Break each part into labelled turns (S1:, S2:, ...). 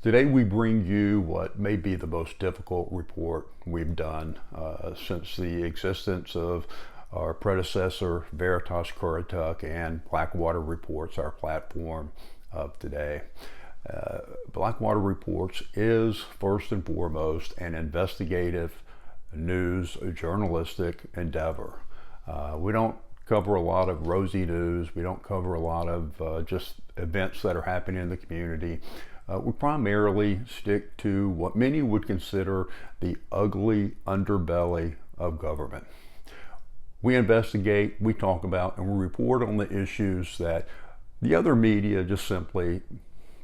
S1: Today we bring you what may be the most difficult report we've done since the existence of our predecessor, Veritas Currituck, and Blackwater Reports, our platform of today. Blackwater Reports is first and foremost an investigative news journalistic endeavor. We don't cover a lot of rosy news. We don't cover a lot of just events that are happening in the community. We primarily stick to what many would consider the ugly underbelly of government. We investigate, we talk about, and we report on the issues that the other media just simply,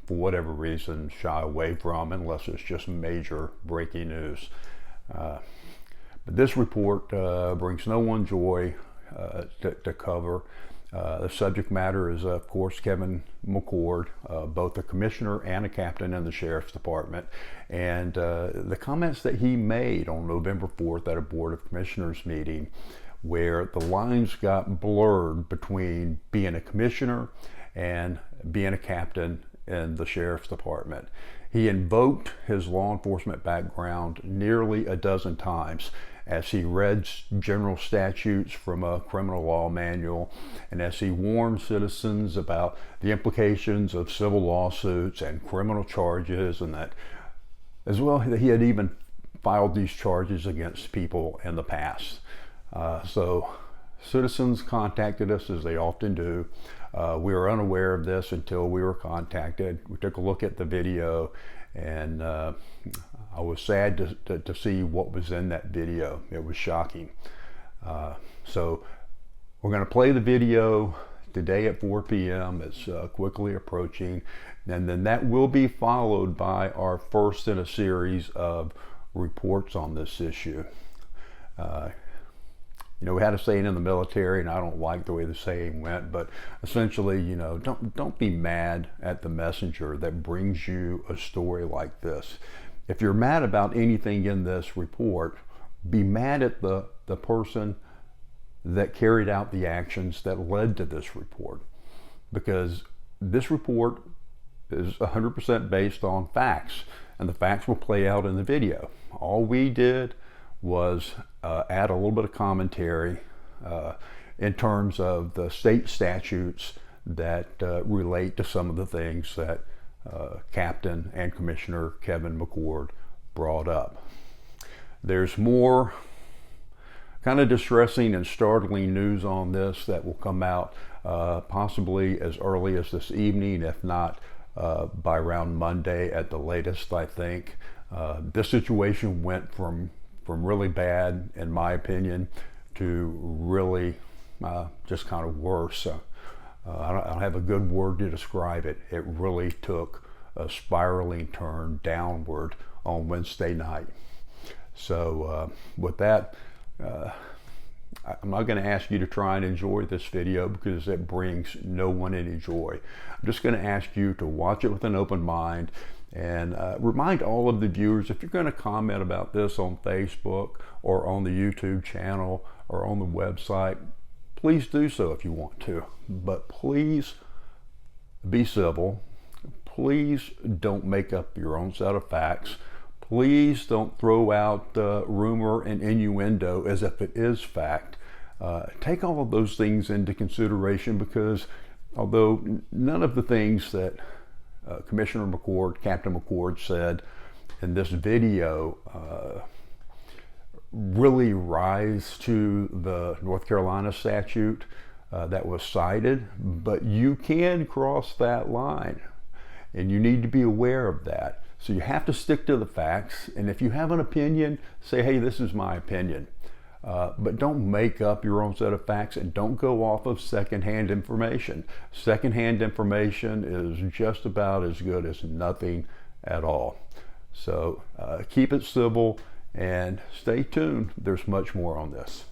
S1: for whatever reason, shy away from unless it's just major breaking news. But this report brings no one joy to cover. The subject matter is, of course, Kevin McCord, both a commissioner and a captain in the Sheriff's Department, and the comments that he made on November 4th at a Board of Commissioners meeting where the lines got blurred between being a commissioner and being a captain in the Sheriff's Department. He invoked his law enforcement background nearly a dozen times as he read general statutes from a criminal law manual, and as he warned citizens about the implications of civil lawsuits and criminal charges, and that as well he had even filed these charges against people in the past. So citizens contacted us, as they often do. We were unaware of this until we were contacted. We took a look at the video, and I was sad to see what was in that video. It was shocking. So we're going to play the video today at 4 p.m. It's quickly approaching, and then that will be followed by our first in a series of reports on this issue. We had a saying in the military, and I don't like the way the saying went, but essentially, don't be mad at the messenger that brings you a story like this. If you're mad about anything in this report, be mad at the person that carried out the actions that led to this report, because this report is 100% based on facts, and the facts will play out in the video. All we did was add a little bit of commentary in terms of the state statutes that relate to some of the things that Captain and Commissioner Kevin McCord brought up. There's more kind of distressing and startling news on this that will come out possibly as early as this evening, if not by around Monday at the latest, I think. This situation went from really bad, in my opinion, to really just kind of worse. I don't have a good word to describe it. It really took a spiraling turn downward on Wednesday night. So with that, I'm not going to ask you to try and enjoy this video because it brings no one any joy. I'm just going to ask you to watch it with an open mind, and remind all of the viewers, if you're going to comment about this on Facebook or on the YouTube channel or on the website, please do so if you want to. But please be civil. Please don't make up your own set of facts. Please don't throw out rumor and innuendo as if it is fact. Take all of those things into consideration, because although none of the things that Commissioner McCord, Captain McCord said in this video really rise to the North Carolina statute that was cited, but you can cross that line, and you need to be aware of that. So you have to stick to the facts, and if you have an opinion, say, hey, this is my opinion. But don't make up your own set of facts, and don't go off of secondhand information. Secondhand information is just about as good as nothing at all. So keep it civil and stay tuned. There's much more on this.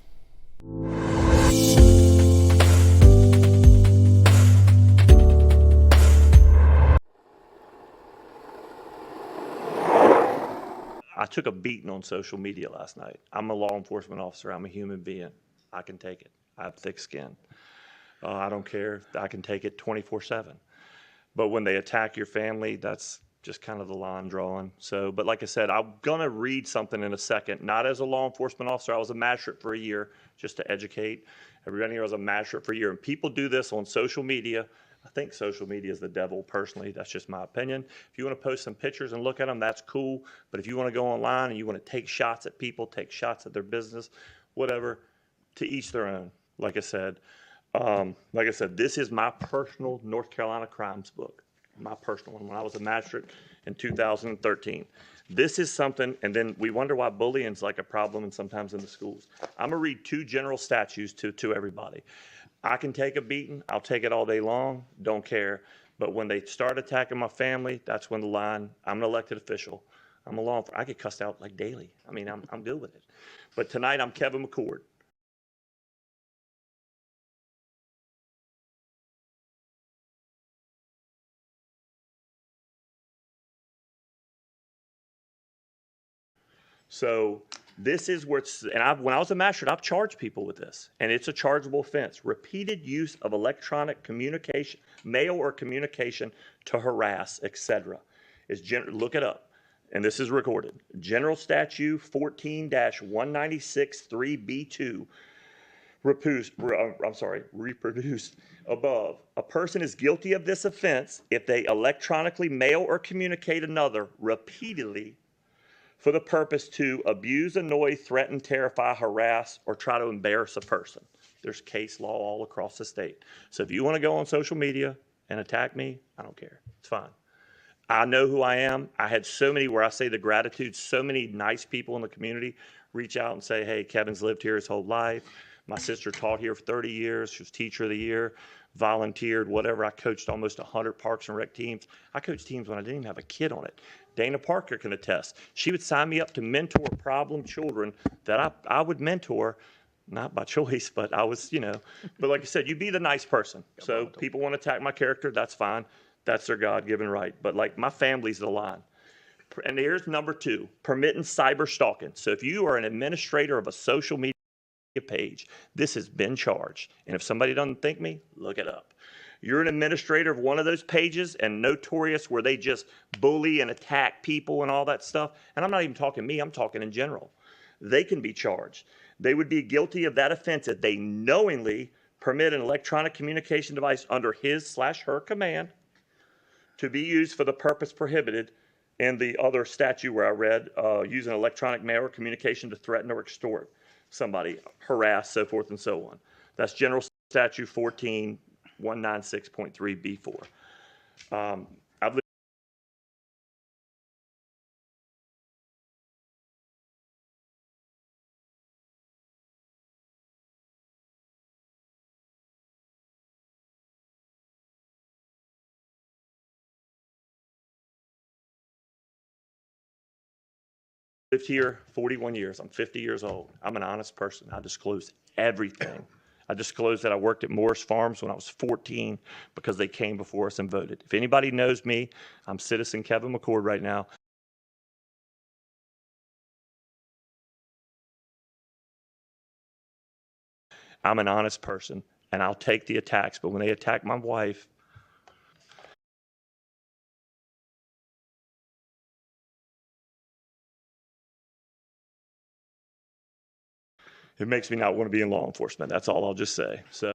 S2: I took a beating on social media last night. I'm a law enforcement officer. I'm a human being. I can take it. I have thick skin. I don't care. I can take it 24/7. But when they attack your family, that's just kind of the line drawing. So, but like I said, I'm going to read something in a second, not as a law enforcement officer. I was a magistrate for a year, just to educate everybody here. I was a magistrate for a year, and people do this on social media. I think social media is the devil, personally. That's just my opinion. If you want to post some pictures and look at them, that's cool. But if you want to go online and you want to take shots at people, take shots at their business, whatever, to each their own. Like I said, this is my personal North Carolina crimes book, my personal one, when I was a magistrate in 2013. This is something, and then we wonder why bullying's like a problem and sometimes in the schools. I'm gonna read 2 general statutes to everybody. I can take a beating, I'll take it all day long, don't care. But when they start attacking my family, that's when the line, I'm an elected official, I'm a law enforcement, I get cussed out like daily. I mean, I'm good with it. But tonight, I'm Kevin McCord. So this is where it's, and when I was a magistrate, I've charged people with this, and it's a chargeable offense. Repeated use of electronic communication, mail or communication to harass, etc. Look it up, and this is recorded. General Statute 14-196 3B2 reproduced above. A person is guilty of this offense if they electronically mail or communicate another repeatedly for the purpose to abuse, annoy, threaten, terrify, harass, or try to embarrass a person. There's case law all across the state. So if you want to go on social media and attack me, I don't care. It's fine. I know who I am. I had so many, where I say the gratitude, so many nice people in the community reach out and say, hey, Kevin's lived here his whole life. My sister taught here for 30 years. She was teacher of the year, volunteered, whatever. I coached almost 100 Parks and Rec teams. I coached teams when I didn't even have a kid on it. Dana Parker can attest. She would sign me up to mentor problem children that I would mentor, not by choice, but I was, but like I said, you be the nice person. So people want to attack my character, that's fine. That's their God-given right. But like my family's the line. And here's number 2, permitting cyber stalking. So if you are an administrator of a social media page, this has been charged. And if somebody doesn't think me, look it up. You're an administrator of one of those pages and notorious where they just bully and attack people and all that stuff. And I'm not even talking me, I'm talking in general. They can be charged. They would be guilty of that offense if they knowingly permit an electronic communication device under his/her command to be used for the purpose prohibited in the other statute where I read, using electronic mail or communication to threaten or extort somebody, harass, so forth and so on. That's General Statute 14-196.3B4. I've lived here 41 years. I'm 50 years old. I'm an honest person. I disclose everything. I disclosed that I worked at Morris Farms when I was 14 because they came before us and voted. If anybody knows me, I'm Citizen Kevin McCord right now. I'm an honest person, and I'll take the attacks. But when they attack my wife, it makes me not want to be in law enforcement. That's all I'll just say. So.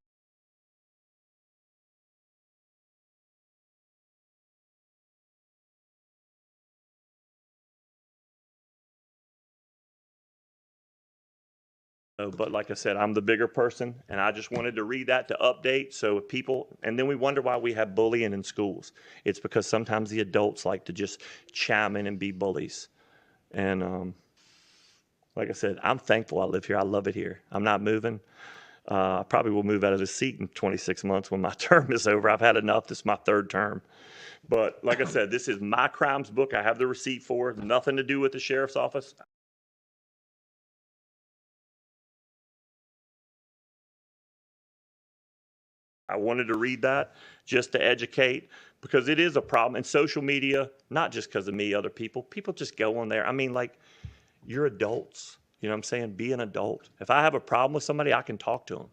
S2: But like I said, I'm the bigger person, and I just wanted to read that to update. So if people, and then we wonder why we have bullying in schools. It's because sometimes the adults like to just chime in and be bullies. And like I said, I'm thankful I live here. I love it here. I'm not moving. I probably will move out of this seat in 26 months when my term is over. I've had enough. This is my 3rd term. But like I said, this is my crimes book. I have the receipt for it. Nothing to do with the sheriff's office. I wanted to read that just to educate, because it is a problem. And social media, not just because of me, other people just go on there. I mean, like, you're adults. You know what I'm saying? Be an adult. If I have a problem with somebody, I can talk to them.